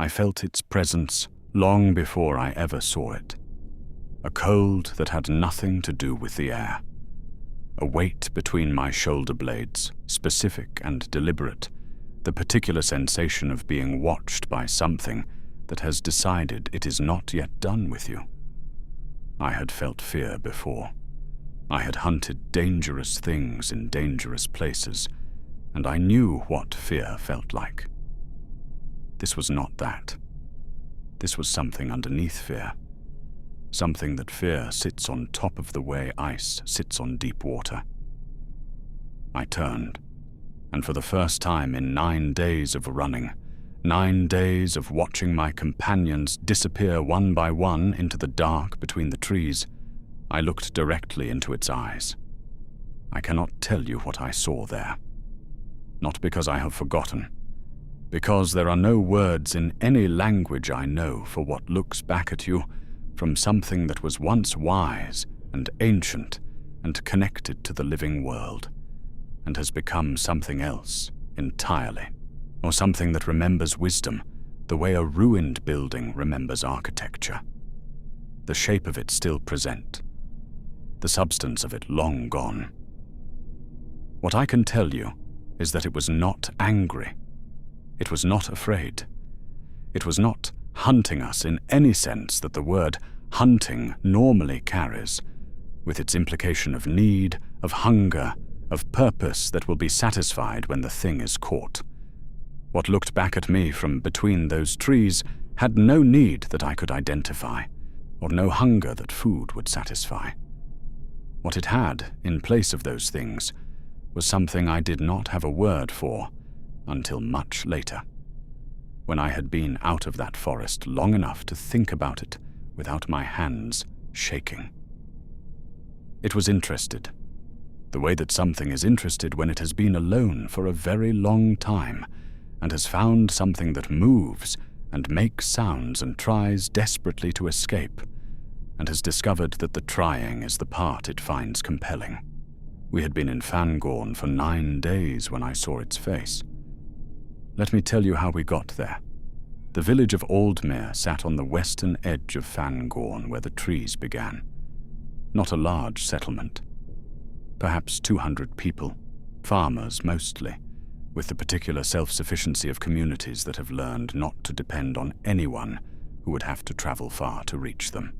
I felt its presence long before I ever saw it. A cold that had nothing to do with the air. A weight between my shoulder blades, specific and deliberate, the particular sensation of being watched by something that has decided it is not yet done with you. I had felt fear before. I had hunted dangerous things in dangerous places, and I knew what fear felt like. This was not that. This was something underneath fear. Something that fear sits on top of the way ice sits on deep water. I turned, and for the first time in 9 days of running, 9 days of watching my companions disappear one by one into the dark between the trees, I looked directly into its eyes. I cannot tell you what I saw there. Not because I have forgotten, because there are no words in any language I know for what looks back at you from something that was once wise and ancient and connected to the living world, and has become something else entirely, or something that remembers wisdom the way a ruined building remembers architecture. The shape of it still present, the substance of it long gone. What I can tell you is that it was not angry. It was not afraid. It was not hunting us in any sense that the word hunting normally carries, with its implication of need, of hunger, of purpose that will be satisfied when the thing is caught. What looked back at me from between those trees had no need that I could identify, or no hunger that food would satisfy. What it had, in place of those things, was something I did not have a word for until much later, when I had been out of that forest long enough to think about it without my hands shaking. It was interested, the way that something is interested when it has been alone for a very long time and has found something that moves and makes sounds and tries desperately to escape, and has discovered that the trying is the part it finds compelling. We had been in Fangorn for 9 days when I saw its face. Let me tell you how we got there. The village of Aldmere sat on the western edge of Fangorn where the trees began. Not a large settlement. Perhaps 200 people, farmers mostly, with the particular self-sufficiency of communities that have learned not to depend on anyone who would have to travel far to reach them.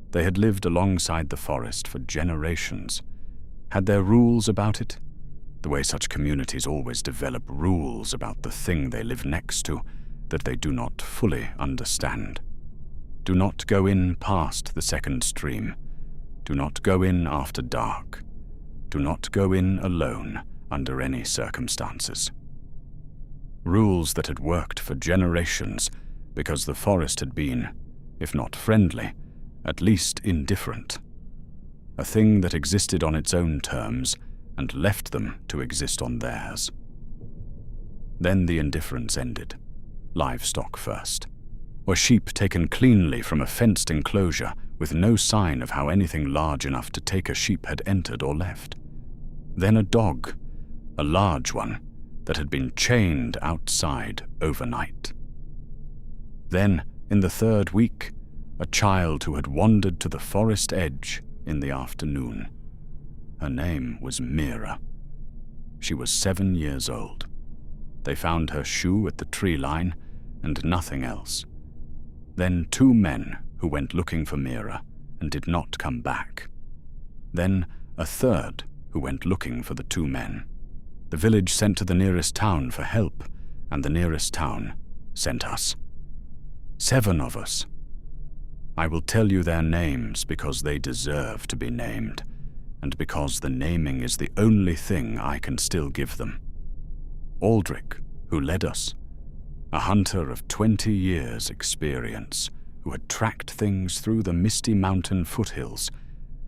They had lived alongside the forest for generations, had their rules about it, the way such communities always develop rules about the thing they live next to that they do not fully understand. Do not go in past the second stream. Do not go in after dark. Do not go in alone under any circumstances. Rules that had worked for generations because the forest had been, if not friendly, at least indifferent. A thing that existed on its own terms and left them to exist on theirs. Then the indifference ended. Livestock first. Were sheep taken cleanly from a fenced enclosure with no sign of how anything large enough to take a sheep had entered or left. Then a dog, a large one, that had been chained outside overnight. Then, in the 3rd week, a child who had wandered to the forest edge in the afternoon. Her name was Mira. She was 7 years old. They found her shoe at the tree line and nothing else. Then 2 men who went looking for Mira and did not come back. Then a 3rd who went looking for the 2 men. The village sent to the nearest town for help, and the nearest town sent us. 7 of us. I will tell you their names because they deserve to be named, and because the naming is the only thing I can still give them. Aldrich, who led us, a hunter of 20 years' experience, who had tracked things through the misty mountain foothills,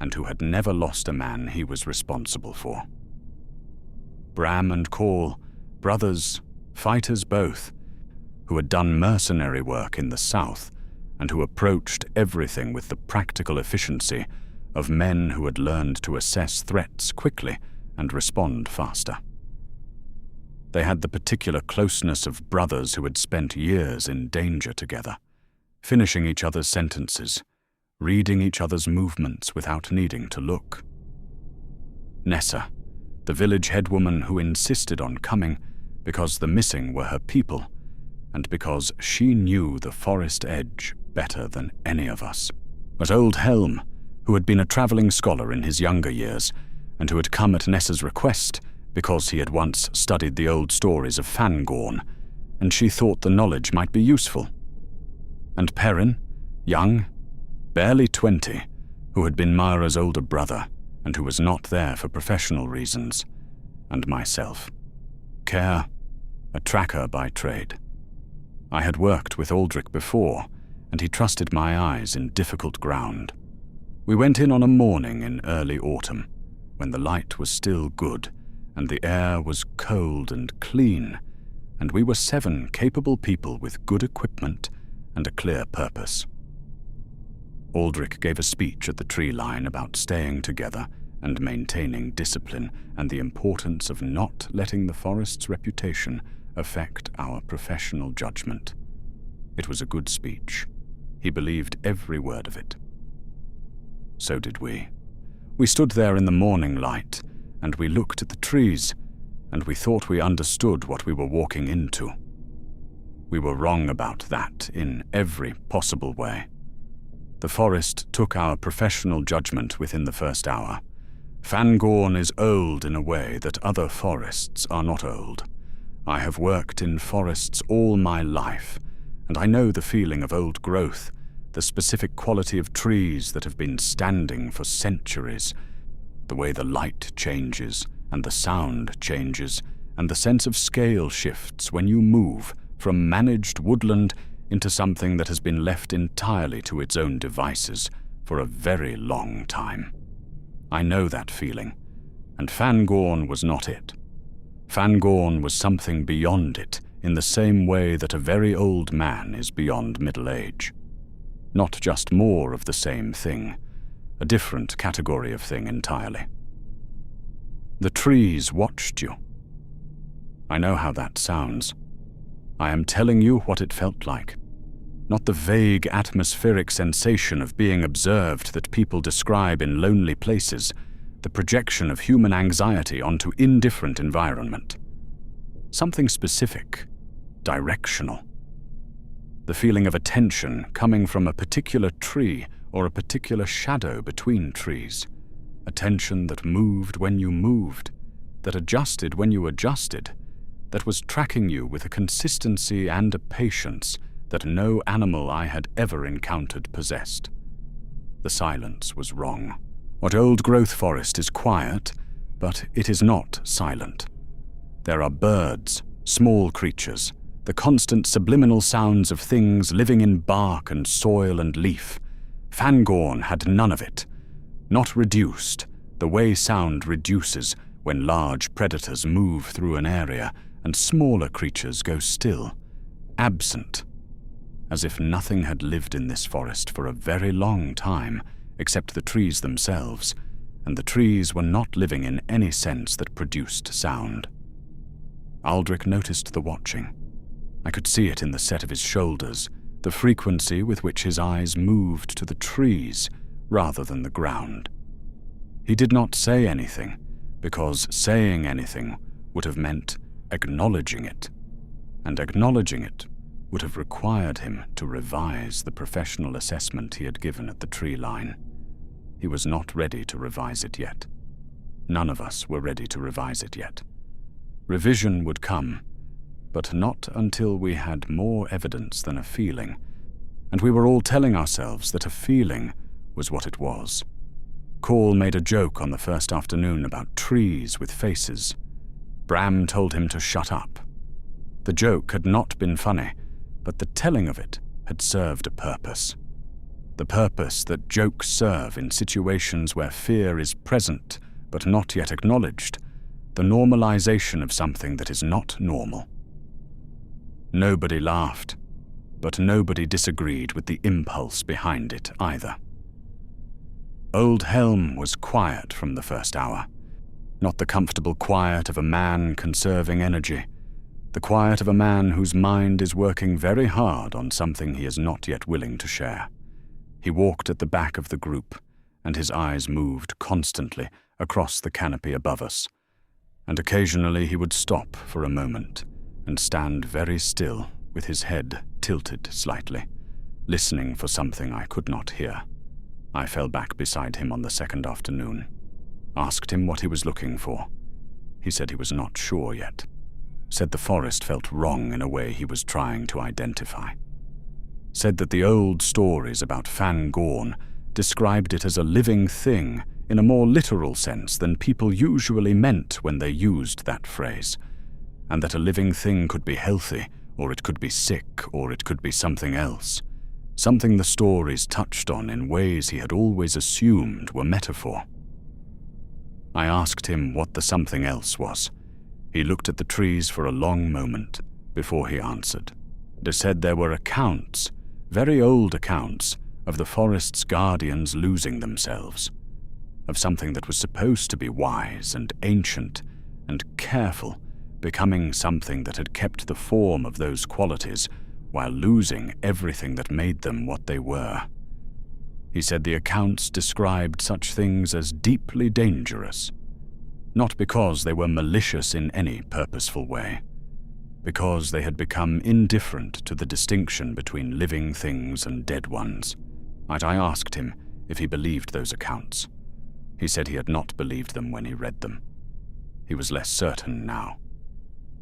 and who had never lost a man he was responsible for. Bram and Call, brothers, fighters both, who had done mercenary work in the south, and who approached everything with the practical efficiency of men who had learned to assess threats quickly and respond faster. They had the particular closeness of brothers who had spent years in danger together, finishing each other's sentences, reading each other's movements without needing to look. Nessa, the village headwoman who insisted on coming because the missing were her people, and because she knew the forest edge better than any of us. But old Helm, who had been a travelling scholar in his younger years, and who had come at Nessa's request because he had once studied the old stories of Fangorn, and she thought the knowledge might be useful. And Perrin, young, barely 20, who had been Myra's older brother, and who was not there for professional reasons, and myself. Care, a tracker by trade. I had worked with Aldrich before, and he trusted my eyes in difficult ground. We went in on a morning in early autumn, when the light was still good, and the air was cold and clean, and we were 7 capable people with good equipment and a clear purpose. Aldrich gave a speech at the tree line about staying together and maintaining discipline and the importance of not letting the forest's reputation affect our professional judgment. It was a good speech. He believed every word of it. So did we. We stood there in the morning light, and we looked at the trees, and we thought we understood what we were walking into. We were wrong about that in every possible way. The forest took our professional judgment within the first hour. Fangorn is old in a way that other forests are not old. I have worked in forests all my life, and I know the feeling of old growth, the specific quality of trees that have been standing for centuries, the way the light changes and the sound changes, and the sense of scale shifts when you move from managed woodland into something that has been left entirely to its own devices for a very long time. I know that feeling, and Fangorn was not it. Fangorn was something beyond it, in the same way that a very old man is beyond middle age. Not just more of the same thing, a different category of thing entirely. The trees watched you. I know how that sounds. I am telling you what it felt like. Not the vague atmospheric sensation of being observed that people describe in lonely places, the projection of human anxiety onto indifferent environment. Something specific, directional. The feeling of attention coming from a particular tree or a particular shadow between trees. Attention that moved when you moved, that adjusted when you adjusted, that was tracking you with a consistency and a patience that no animal I had ever encountered possessed. The silence was wrong. What old-growth forest is quiet, but it is not silent. There are birds, small creatures, the constant subliminal sounds of things living in bark and soil and leaf. Fangorn had none of it. Not reduced, the way sound reduces when large predators move through an area and smaller creatures go still. Absent. As if nothing had lived in this forest for a very long time, except the trees themselves, and the trees were not living in any sense that produced sound. Aldrich noticed the watching. I could see it in the set of his shoulders, the frequency with which his eyes moved to the trees rather than the ground. He did not say anything, because saying anything would have meant acknowledging it, and acknowledging it would have required him to revise the professional assessment he had given at the tree line. He was not ready to revise it yet. None of us were ready to revise it yet. Revision would come, but not until we had more evidence than a feeling, and we were all telling ourselves that a feeling was what it was. Call made a joke on the first afternoon about trees with faces. Bram told him to shut up. The joke had not been funny, but the telling of it had served a purpose. The purpose that jokes serve in situations where fear is present but not yet acknowledged, the normalization of something that is not normal. Nobody laughed, but nobody disagreed with the impulse behind it either. Old Helm was quiet from the first hour, not the comfortable quiet of a man conserving energy, the quiet of a man whose mind is working very hard on something he is not yet willing to share. He walked at the back of the group, and his eyes moved constantly across the canopy above us, and occasionally he would stop for a moment and stand very still with his head tilted slightly, listening for something I could not hear. I fell back beside him on the second afternoon, asked him what he was looking for. He said he was not sure yet, said the forest felt wrong in a way he was trying to identify, said that the old stories about Fangorn described it as a living thing in a more literal sense than people usually meant when they used that phrase, and that a living thing could be healthy, or it could be sick, or it could be something else, something the stories touched on in ways he had always assumed were metaphor. I asked him what the something else was. He looked at the trees for a long moment before he answered. They said there were accounts, very old accounts, of the forest's guardians losing themselves, of something that was supposed to be wise and ancient and careful, becoming something that had kept the form of those qualities while losing everything that made them what they were. He said the accounts described such things as deeply dangerous, not because they were malicious in any purposeful way, because they had become indifferent to the distinction between living things and dead ones. I asked him if he believed those accounts. He said he had not believed them when he read them. He was less certain now.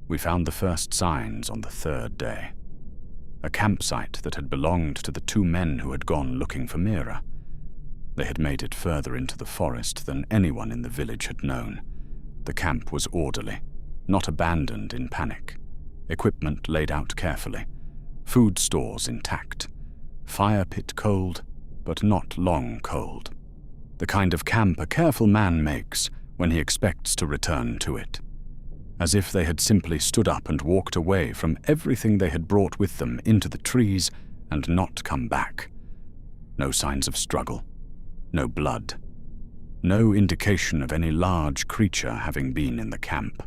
We found the first signs on the third day. A campsite that had belonged to the two men who had gone looking for Mira. They had made it further into the forest than anyone in the village had known. The camp was orderly, not abandoned in panic. Equipment laid out carefully. Food stores intact. Fire pit cold, but not long cold. The kind of camp a careful man makes when he expects to return to it. As if they had simply stood up and walked away from everything they had brought with them into the trees and not come back. No signs of struggle. No blood. No indication of any large creature having been in the camp.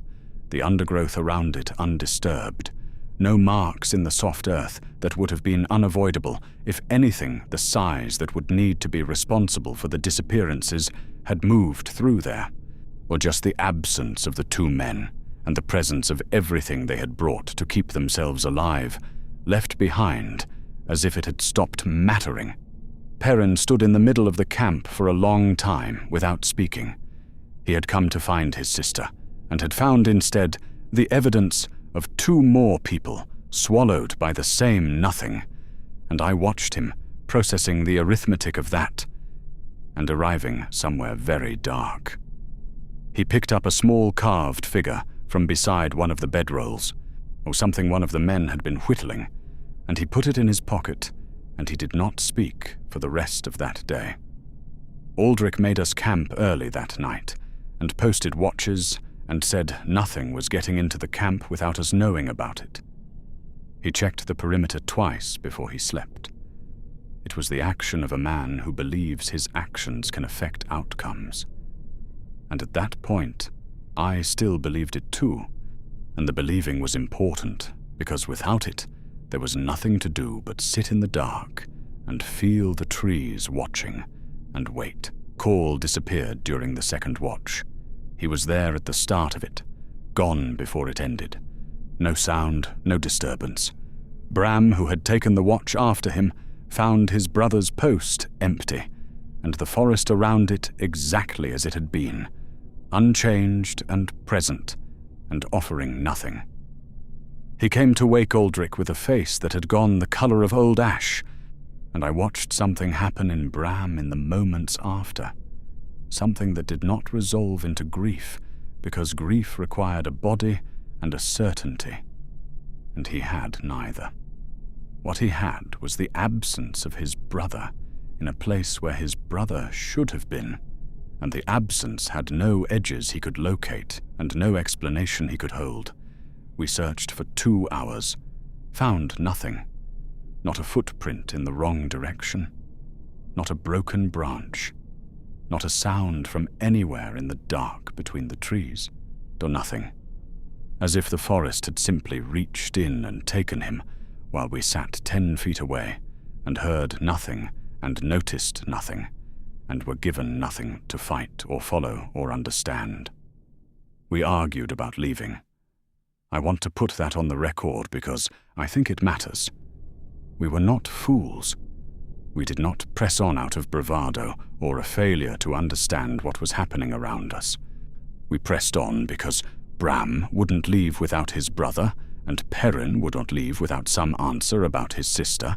The undergrowth around it undisturbed. No marks in the soft earth that would have been unavoidable if anything the size that would need to be responsible for the disappearances had moved through there, or just the absence of the two men and the presence of everything they had brought to keep themselves alive, left behind as if it had stopped mattering. Perrin stood in the middle of the camp for a long time without speaking. He had come to find his sister, and had found instead the evidence of two more people swallowed by the same nothing, and I watched him processing the arithmetic of that, and arriving somewhere very dark. He picked up a small carved figure from beside one of the bedrolls, or something one of the men had been whittling, and he put it in his pocket, and he did not speak for the rest of that day. Aldrich made us camp early that night, and posted watches, and said nothing was getting into the camp without us knowing about it. He checked the perimeter twice before he slept. It was the action of a man who believes his actions can affect outcomes. And at that point, I still believed it too, and the believing was important, because without it, there was nothing to do but sit in the dark and feel the trees watching and wait. Call disappeared during the second watch. He was there at the start of it, gone before it ended. No sound, no disturbance. Bram, who had taken the watch after him, found his brother's post empty, and the forest around it exactly as it had been, unchanged and present, and offering nothing. He came to wake Aldrich with a face that had gone the color of old ash, and I watched something happen in Bram in the moments after. Something that did not resolve into grief, because grief required a body and a certainty, and he had neither. What he had was the absence of his brother in a place where his brother should have been, and the absence had no edges he could locate and no explanation he could hold. We searched for 2 hours, found nothing. Not a footprint in the wrong direction, not a broken branch, not a sound from anywhere in the dark between the trees, or nothing. as if the forest had simply reached in and taken him, while we sat 10 feet away and heard nothing and noticed nothing, and were given nothing to fight or follow or understand. We argued about leaving. I want to put that on the record because I think it matters. We were not fools. We did not press on out of bravado or a failure to understand what was happening around us. We pressed on because Bram wouldn't leave without his brother, and Perrin would not leave without some answer about his sister,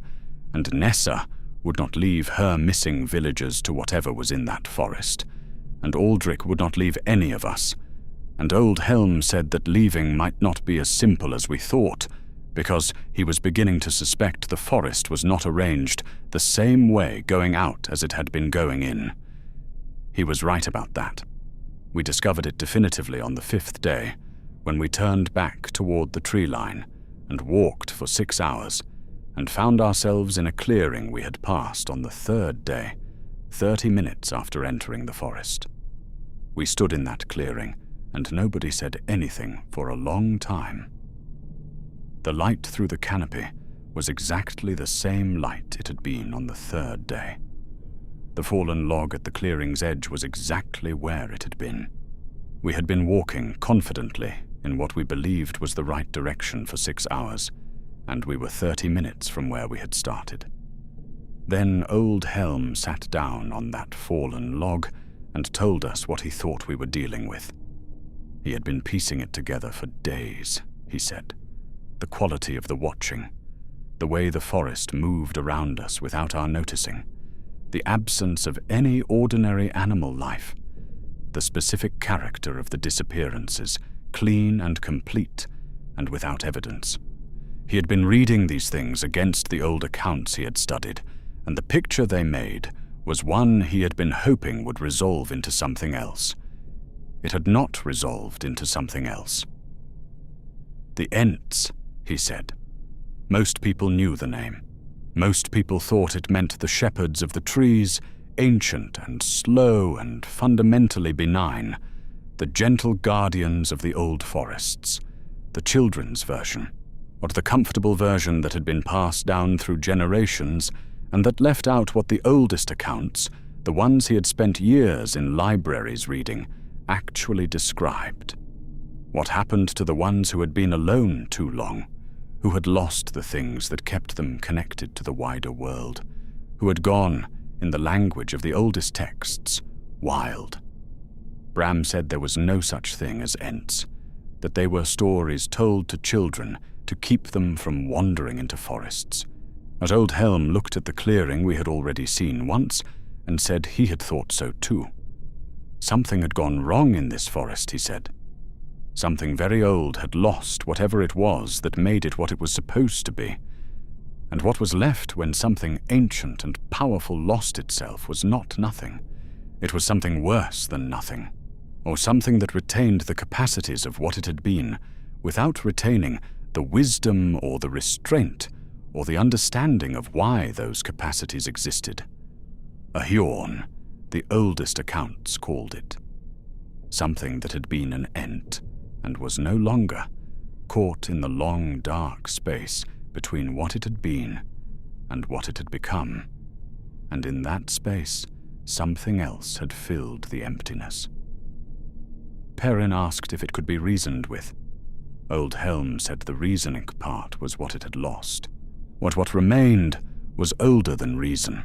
and Nessa would not leave her missing villagers to whatever was in that forest, and Aldrich would not leave any of us, and Old Helm said that leaving might not be as simple as we thought, because he was beginning to suspect the forest was not arranged the same way going out as it had been going in. He was right about that. We discovered it definitively on the 5th day, when we turned back toward the tree line and walked for 6 hours, and found ourselves in a clearing we had passed on the 3rd day, 30 minutes after entering the forest. We stood in that clearing, and nobody said anything for a long time. The light through the canopy was exactly the same light it had been on the 3rd day. The fallen log at the clearing's edge was exactly where it had been. We had been walking confidently in what we believed was the right direction for 6 hours, and we were 30 minutes from where we had started. Then Old Helm sat down on that fallen log and told us what he thought we were dealing with. He had been piecing it together for days, he said. The quality of the watching, the way the forest moved around us without our noticing, the absence of any ordinary animal life, the specific character of the disappearances, clean and complete, and without evidence. He had been reading these things against the old accounts he had studied, and the picture they made was one he had been hoping would resolve into something else. It had not resolved into something else. The Ents, he said. Most people knew the name. Most people thought it meant the shepherds of the trees, ancient and slow and fundamentally benign, the gentle guardians of the old forests, the children's version, or the comfortable version that had been passed down through generations and that left out what the oldest accounts, the ones he had spent years in libraries reading, actually described. What happened to the ones who had been alone too long, who had lost the things that kept them connected to the wider world, who had gone, in the language of the oldest texts, wild. Bram said there was no such thing as Ents, that they were stories told to children to keep them from wandering into forests. But Old Helm looked at the clearing we had already seen once and said he had thought so too. Something had gone wrong in this forest, he said. Something very old had lost whatever it was that made it what it was supposed to be. And what was left when something ancient and powerful lost itself was not nothing. It was something worse than nothing, or something that retained the capacities of what it had been, without retaining the wisdom or the restraint or the understanding of why those capacities existed. A Hjorn, the oldest accounts called it. Something that had been an Ent, and was no longer, caught in the long dark space between what it had been and what it had become, and in that space something else had filled the emptiness. Perrin asked if it could be reasoned with. Old Helm said the reasoning part was what it had lost. What remained was older than reason,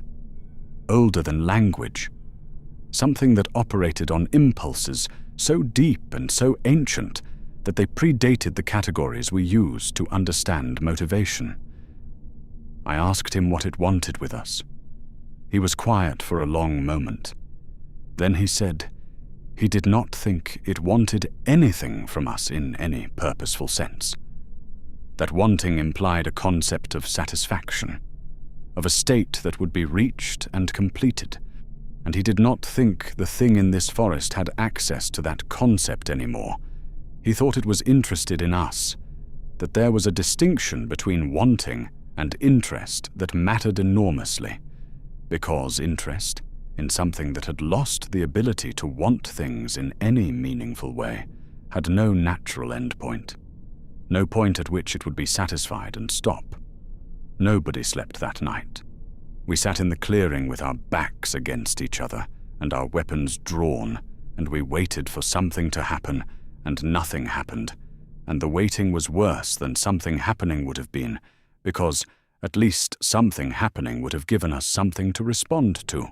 older than language, something that operated on impulses so deep and so ancient that they predated the categories we use to understand motivation. I asked him what it wanted with us. He was quiet for a long moment. Then he said he did not think it wanted anything from us in any purposeful sense. That wanting implied a concept of satisfaction, of a state that would be reached and completed, and he did not think the thing in this forest had access to that concept anymore. He thought it was interested in us, that there was a distinction between wanting and interest that mattered enormously, because interest, in something that had lost the ability to want things in any meaningful way, had no natural endpoint. no point at which it would be satisfied and stop. Nobody slept that night. We sat in the clearing with our backs against each other and our weapons drawn, and we waited for something to happen, and nothing happened, and the waiting was worse than something happening would have been, because at least something happening would have given us something to respond to.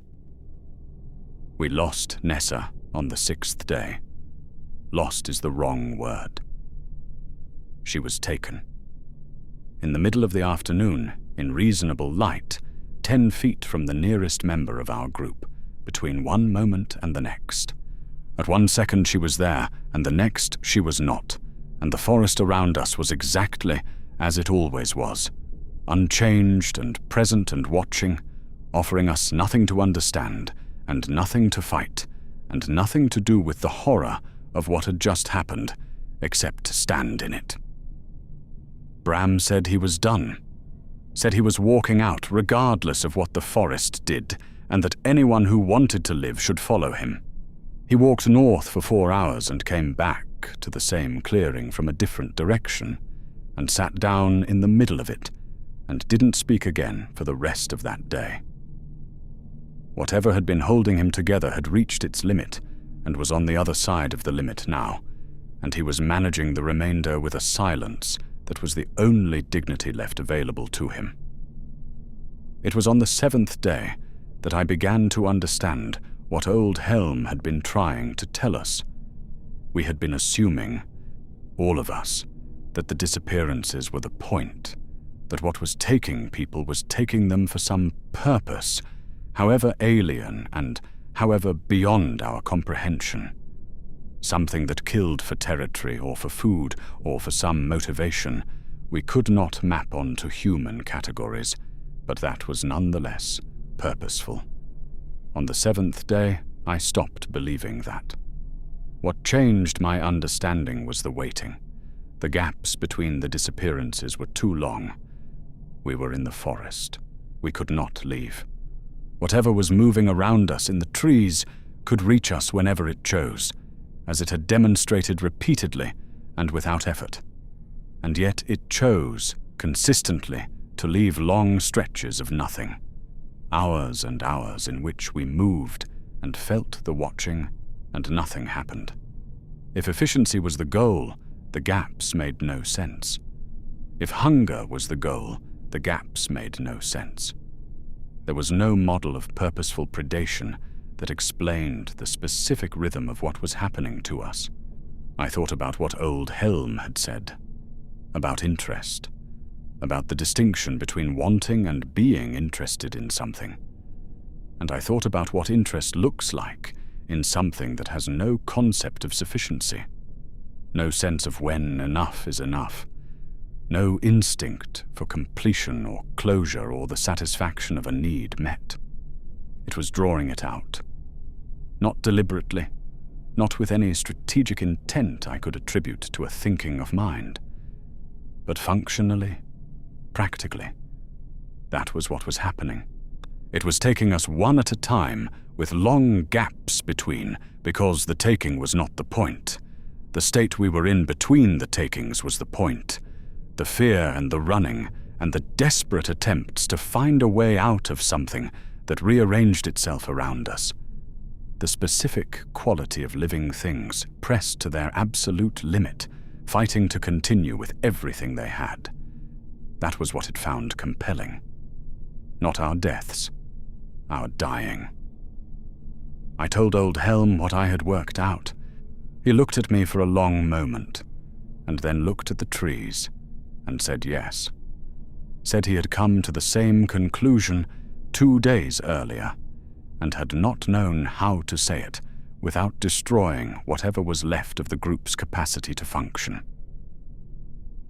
We lost Nessa on the 6th day. Lost is the wrong word. She was taken. In the middle of the afternoon, in reasonable light, 10 feet from the nearest member of our group, between one moment and the next. At one second she was there, and the next she was not, and the forest around us was exactly as it always was, unchanged and present and watching, offering us nothing to understand, and nothing to fight, and nothing to do with the horror of what had just happened, except to stand in it. Bram said he was done, said he was walking out regardless of what the forest did, and that anyone who wanted to live should follow him. He walked north for 4 hours and came back to the same clearing from a different direction, and sat down in the middle of it, and didn't speak again for the rest of that day. Whatever had been holding him together had reached its limit, and was on the other side of the limit now, and he was managing the remainder with a silence that was the only dignity left available to him. It was on the 7th day that I began to understand what old Helm had been trying to tell us. We had been assuming, all of us, that the disappearances were the point, that what was taking people was taking them for some purpose, however alien and however beyond our comprehension. Something that killed for territory or for food or for some motivation we could not map onto human categories, but that was nonetheless purposeful. On the 7th day, I stopped believing that. What changed my understanding was the waiting. The gaps between the disappearances were too long. We were in the forest. We could not leave. Whatever was moving around us in the trees could reach us whenever it chose, as it had demonstrated repeatedly and without effort. And yet it chose, consistently, to leave long stretches of nothing. Hours and hours in which we moved and felt the watching, and nothing happened. If efficiency was the goal, the gaps made no sense. If hunger was the goal, the gaps made no sense. There was no model of purposeful predation that explained the specific rhythm of what was happening to us. I thought about what old Helm had said, about interest, about the distinction between wanting and being interested in something. And I thought about what interest looks like in something that has no concept of sufficiency, no sense of when enough is enough, no instinct for completion or closure or the satisfaction of a need met. It was drawing it out. Not deliberately, not with any strategic intent I could attribute to a thinking of mind, but functionally, practically. That was what was happening. It was taking us one at a time, with long gaps between, because the taking was not the point. The state we were in between the takings was the point. The fear and the running, and the desperate attempts to find a way out of something that rearranged itself around us. The specific quality of living things pressed to their absolute limit, fighting to continue with everything they had. That was what it found compelling. Not our deaths, our dying. I told old Helm what I had worked out. He looked at me for a long moment, and then looked at the trees, and said yes. Said he had come to the same conclusion 2 days earlier, and had not known how to say it without destroying whatever was left of the group's capacity to function.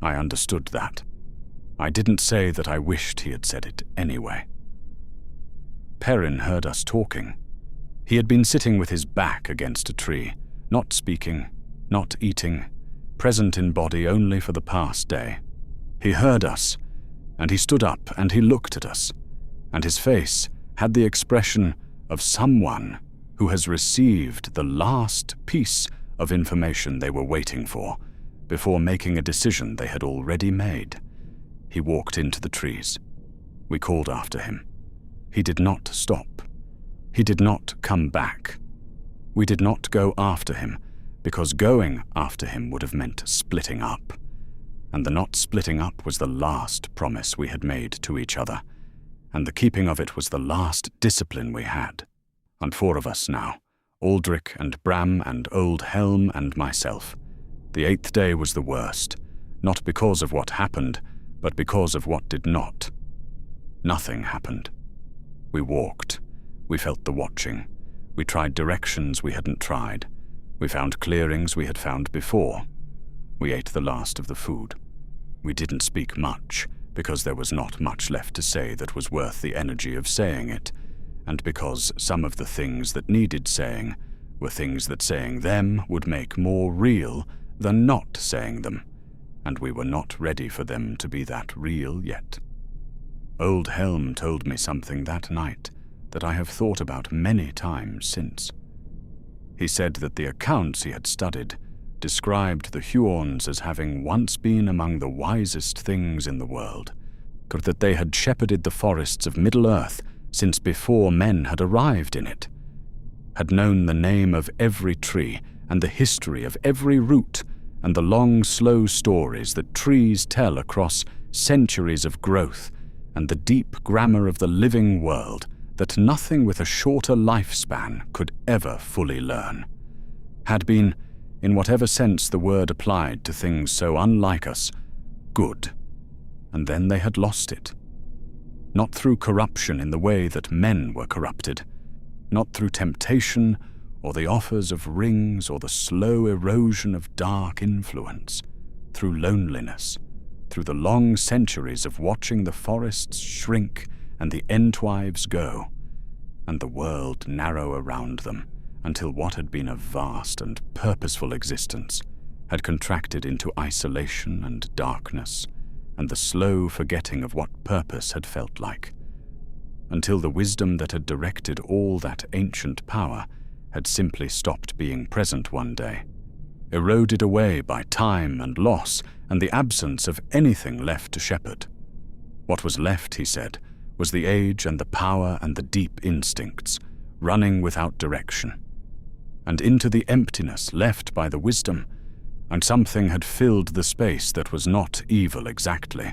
I understood that. I didn't say that I wished he had said it anyway. Perrin heard us talking. He had been sitting with his back against a tree, not speaking, not eating, present in body only for the past day. He heard us, and he stood up and he looked at us, and his face had the expression of someone who has received the last piece of information they were waiting for, before making a decision they had already made. He walked into the trees. We called after him. He did not stop. He did not come back. We did not go after him, because going after him would have meant splitting up. And the not splitting up was the last promise we had made to each other, and the keeping of it was the last discipline we had. And 4 of us now, Aldrich and Bram and Old Helm and myself. The 8th day was the worst, not because of what happened, but because of what did not. Nothing happened. We walked. We felt the watching. We tried directions we hadn't tried. We found clearings we had found before. We ate the last of the food. We didn't speak much, because there was not much left to say that was worth the energy of saying it, and because some of the things that needed saying were things that saying them would make more real than not saying them, and we were not ready for them to be that real yet. Old Helm told me something that night that I have thought about many times since. He said that the accounts he had studied described the Huorns as having once been among the wisest things in the world, but that they had shepherded the forests of Middle-earth since before men had arrived in it, had known the name of every tree and the history of every root and the long, slow stories that trees tell across centuries of growth and the deep grammar of the living world that nothing with a shorter lifespan could ever fully learn, had been, in whatever sense the word applied to things so unlike us, good, and then they had lost it. Not through corruption in the way that men were corrupted, not through temptation or the offers of rings or the slow erosion of dark influence, through loneliness, through the long centuries of watching the forests shrink and the entwives go, and the world narrow around them until what had been a vast and purposeful existence had contracted into isolation and darkness and the slow forgetting of what purpose had felt like, until the wisdom that had directed all that ancient power had simply stopped being present one day, eroded away by time and loss and the absence of anything left to shepherd. What was left, he said, was the age and the power and the deep instincts, running without direction. And into the emptiness left by the wisdom, and something had filled the space that was not evil exactly,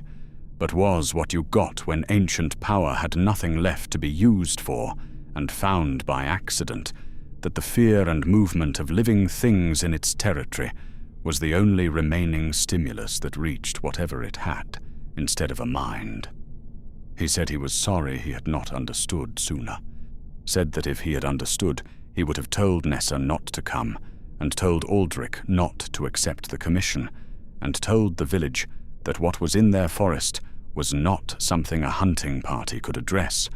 but was what you got when ancient power had nothing left to be used for, and found by accident that the fear and movement of living things in its territory was the only remaining stimulus that reached whatever it had, instead of a mind. He said he was sorry he had not understood sooner, said that if he had understood, he would have told Nessa not to come, and told Aldrich not to accept the commission, and told the village that what was in their forest was not something a hunting party could address,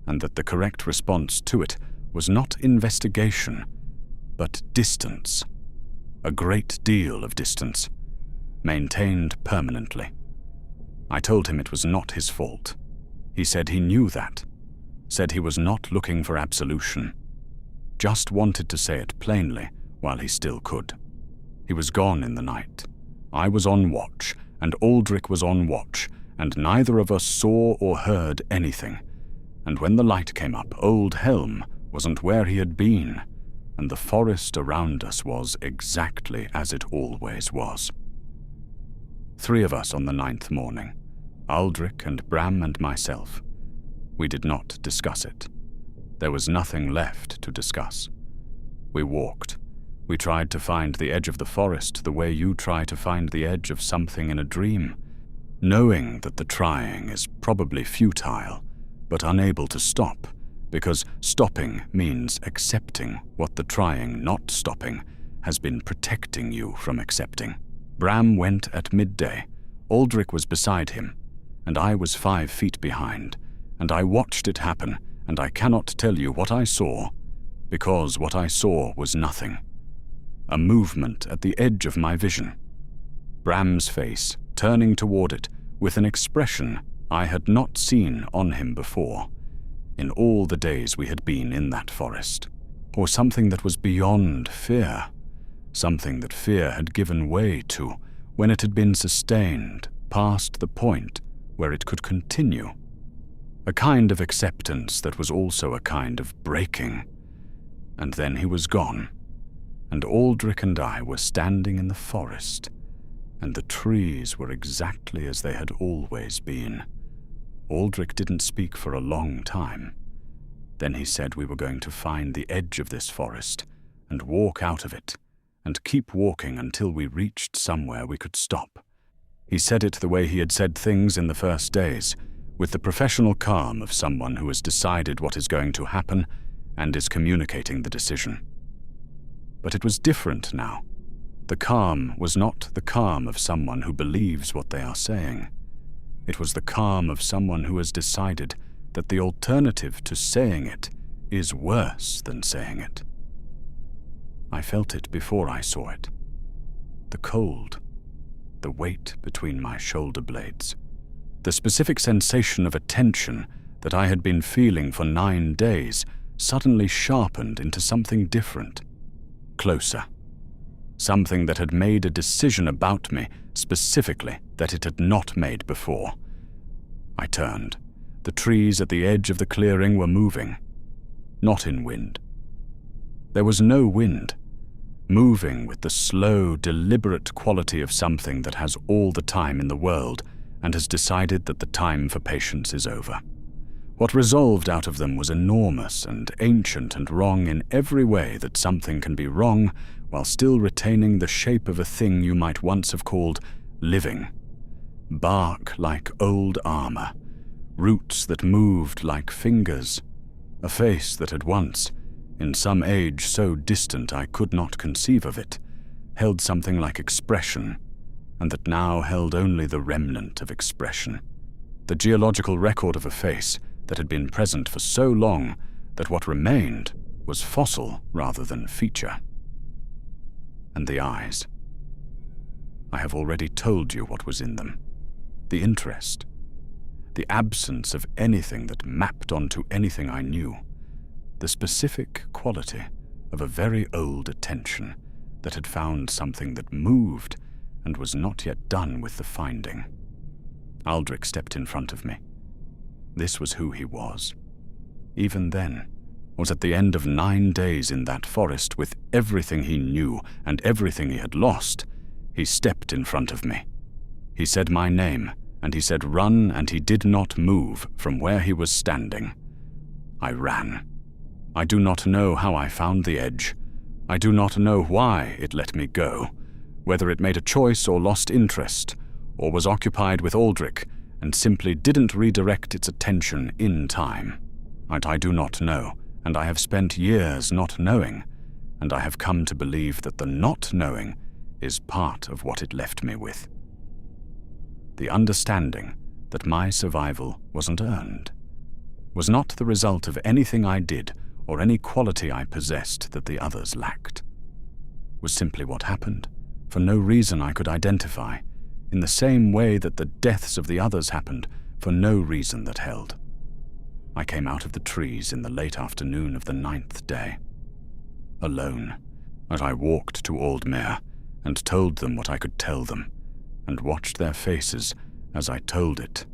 and that the correct response to it was not investigation, but distance. A great deal of distance, maintained permanently. I told him it was not his fault. He said he knew that, said he was not looking for absolution, just wanted to say it plainly while he still could. He was gone in the night. I was on watch, and Aldrich was on watch, and neither of us saw or heard anything. And when the light came up, Old Helm wasn't where he had been, and the forest around us was exactly as it always was. 3 of us on the 9th morning, Aldrich and Bram and myself. We did not discuss it. There was nothing left to discuss. We walked. We tried to find the edge of the forest the way you try to find the edge of something in a dream, knowing that the trying is probably futile, but unable to stop, because stopping means accepting what the trying not stopping has been protecting you from accepting. Bram went at midday. Aldrich was beside him, and I was 5 feet behind, and I watched it happen, and I cannot tell you what I saw, because what I saw was nothing. A movement at the edge of my vision. Bram's face turning toward it with an expression I had not seen on him before, in all the days we had been in that forest, or something that was beyond fear, something that fear had given way to when it had been sustained past the point where it could continue. A kind of acceptance that was also a kind of breaking. And then he was gone, and Aldrich and I were standing in the forest, and the trees were exactly as they had always been. Aldrich didn't speak for a long time. Then he said we were going to find the edge of this forest and walk out of it, and keep walking until we reached somewhere we could stop. He said it the way he had said things in the first days, with the professional calm of someone who has decided what is going to happen and is communicating the decision. But it was different now. The calm was not the calm of someone who believes what they are saying. It was the calm of someone who has decided that the alternative to saying it is worse than saying it. I felt it before I saw it. The cold, the weight between my shoulder blades, the specific sensation of a tension that I had been feeling for 9 days suddenly sharpened into something different, closer. Something that had made a decision about me specifically that it had not made before. I turned. The trees at the edge of the clearing were moving, not in wind. There was no wind, moving with the slow, deliberate quality of something that has all the time in the world and has decided that the time for patience is over. What resolved out of them was enormous and ancient and wrong in every way that something can be wrong while still retaining the shape of a thing you might once have called living. Bark like old armor, roots that moved like fingers, a face that had once, in some age so distant I could not conceive of it, held something like expression, and that now held only the remnant of expression. The geological record of a face that had been present for so long that what remained was fossil rather than feature. And the eyes. I have already told you what was in them. The interest. The absence of anything that mapped onto anything I knew. The specific quality of a very old attention that had found something that moved and was not yet done with the finding. Aldrich stepped in front of me. This was who he was. Even then, was at the end of 9 days in that forest with everything he knew and everything he had lost, he stepped in front of me. He said my name, and he said run, and he did not move from where he was standing. I ran. I do not know how I found the edge. I do not know why it let me go, whether it made a choice or lost interest, or was occupied with Aldrich and simply didn't redirect its attention in time. I do not know, and I have spent years not knowing, and I have come to believe that the not knowing is part of what it left me with. The understanding that my survival wasn't earned, was not the result of anything I did or any quality I possessed that the others lacked, was simply what happened, for no reason I could identify, in the same way that the deaths of the others happened for no reason that held. I came out of the trees in the late afternoon of the 9th day, alone, as I walked to Aldmere and told them what I could tell them, and watched their faces as I told it,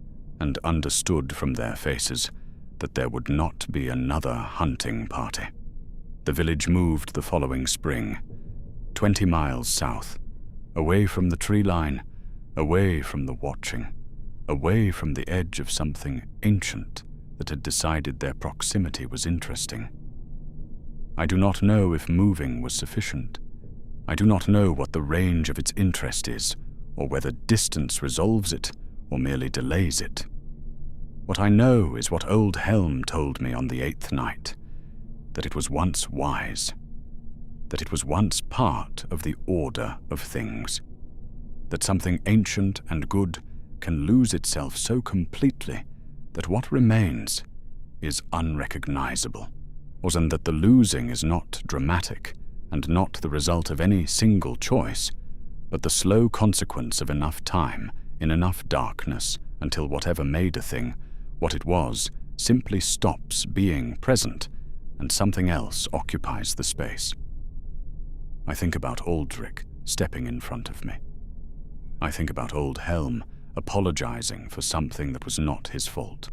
and understood from their faces that there would not be another hunting party. The village moved the following spring, 20 miles south, away from the tree line, away from the watching, away from the edge of something ancient that had decided their proximity was interesting. I do not know if moving was sufficient. I do not know what the range of its interest is, or whether distance resolves it or merely delays it. What I know is what old Helm told me on the 8th night, that it was once wise, that it was once part of the order of things, that something ancient and good can lose itself so completely that what remains is unrecognizable, and that the losing is not dramatic and not the result of any single choice, but the slow consequence of enough time in enough darkness until whatever made a thing, what it was, simply stops being present and something else occupies the space. I think about Aldrich stepping in front of me. I think about old Helm apologizing for something that was not his fault.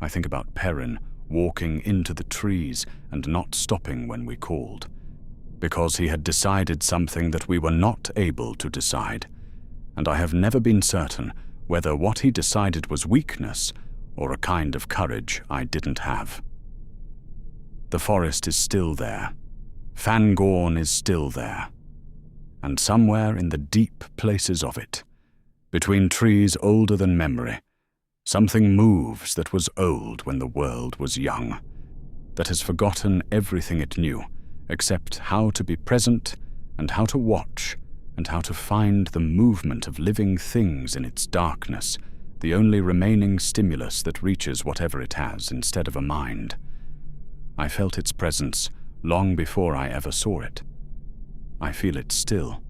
I think about Perrin walking into the trees and not stopping when we called, because he had decided something that we were not able to decide, and I have never been certain whether what he decided was weakness or a kind of courage I didn't have. The forest is still there. Fangorn is still there. And somewhere in the deep places of it, between trees older than memory, something moves that was old when the world was young, that has forgotten everything it knew, except how to be present and how to watch and how to find the movement of living things in its darkness, the only remaining stimulus that reaches whatever it has instead of a mind. I felt its presence long before I ever saw it. I feel it still.